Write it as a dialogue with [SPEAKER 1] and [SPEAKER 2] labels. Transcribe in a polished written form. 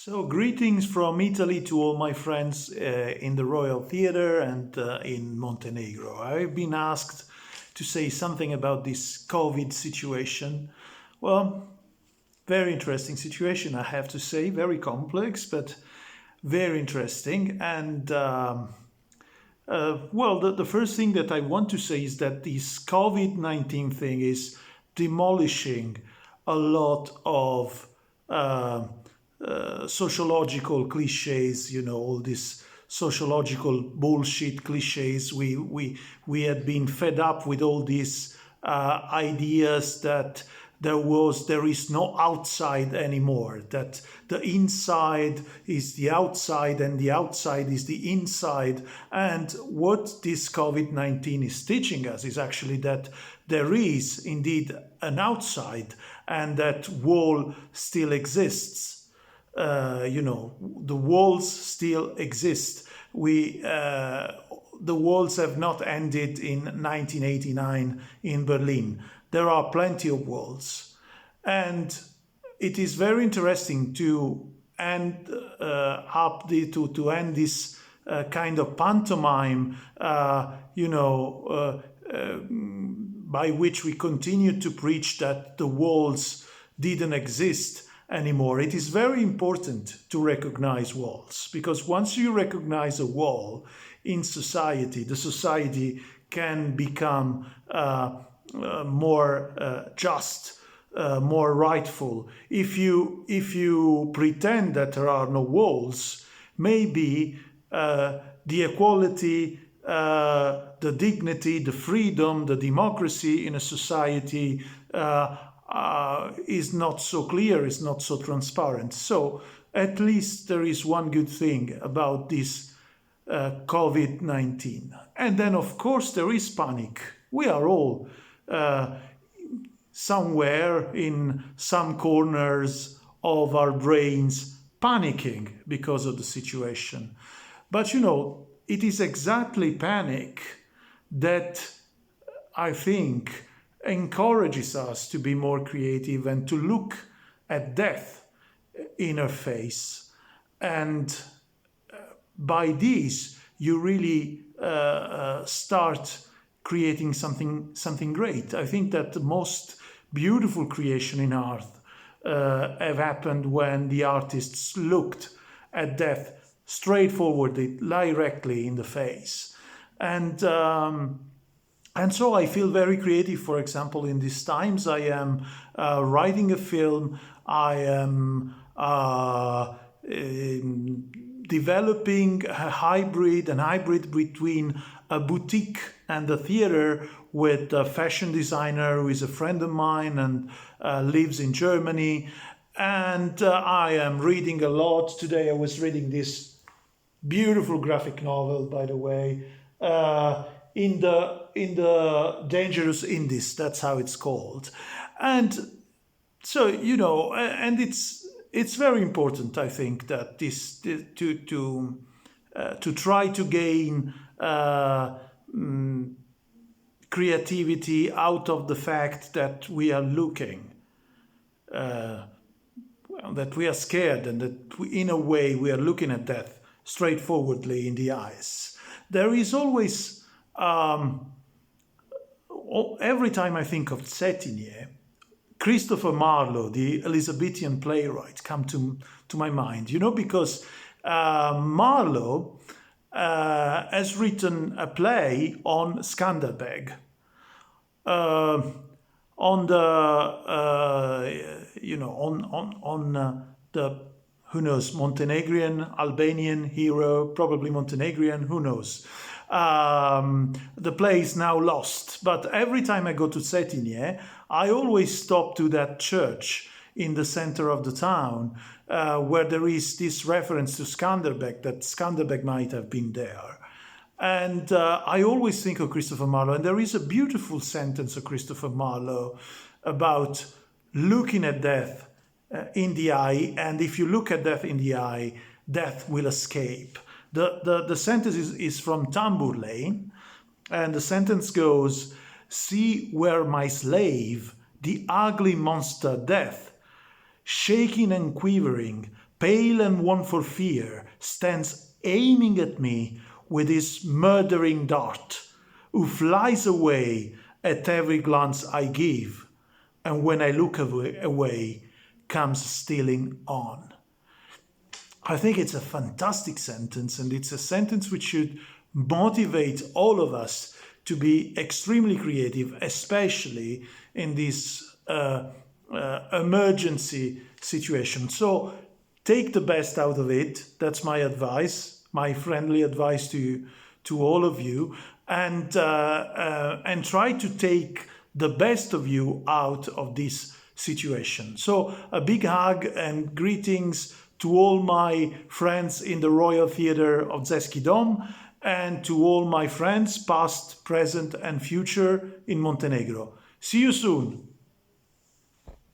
[SPEAKER 1] So, greetings from Italy to all my friends in the Royal Theatre and in Montenegro. I've been asked to say something about this COVID situation. Well, very interesting situation, I have to say, very complex, but very interesting. And the first thing that I want to say is that this COVID-19 thing is demolishing a lot of sociological cliches, all these sociological bullshit cliches. We had been fed up with all these ideas that there is no outside anymore, that the inside is the outside and the outside is the inside. And what this COVID-19 is teaching us is actually that there is indeed an outside and that wall still exists. The walls still exist. The walls have not ended in 1989 in Berlin. There are plenty of walls, and it is very interesting to end this kind of pantomime, by which we continue to preach that the walls didn't exist anymore. It is very important to recognize walls, because once you recognize a wall in society, the society can become more just, more rightful. If you pretend that there are no walls, maybe the equality, the dignity, the freedom, the democracy in a society is not so clear, is not so transparent. So at least there is one good thing about this COVID-19. And then, of course, there is panic. We are all somewhere in some corners of our brains panicking because of the situation. But, it is exactly panic that I think encourages us to be more creative and to look at death in our face. And by this, you really start creating something great. I think that the most beautiful creation in art have happened when the artists looked at death straightforwardly, directly in the face. And so I feel very creative. For example, in these times, I am writing a film. I am developing a hybrid between a boutique and a theater with a fashion designer who is a friend of mine and lives in Germany. And I am reading a lot. Today I was reading this beautiful graphic novel, by the way, in the Dangerous Indies. That's how it's called. And so, and it's very important, I think, that to try to gain creativity out of the fact that we are looking, that we are scared, and that in a way we are looking at death straightforwardly in the eyes. There is always, every time I think of Cetinje, Christopher Marlowe, the Elizabethan playwright, come to my mind, because Marlowe has written a play on Skanderbeg, on the who knows, Montenegrin, Albanian hero, probably Montenegrin, who knows. The play is now lost, but every time I go to Cetinje, I always stop to that church in the center of the town where there is this reference to Skanderbeg, that Skanderbeg might have been there. And I always think of Christopher Marlowe, and there is a beautiful sentence of Christopher Marlowe about looking at death in the eye, and if you look at death in the eye, death will escape. The sentence is from Tamburlaine, and the sentence goes, "See where my slave, the ugly monster death, shaking and quivering, pale and one for fear, stands aiming at me with his murdering dart, who flies away at every glance I give, and when I look away, comes stealing on. I think it's a fantastic sentence, and it's a sentence which should motivate all of us to be extremely creative, especially in this emergency situation. So take the best out of it. That's my advice, my friendly advice to all of you, and try to take the best of you out of this situation. So a big hug and greetings to all my friends in the Royal Theatre of Zetski Dom, and to all my friends, past, present, and future in Montenegro. See you soon.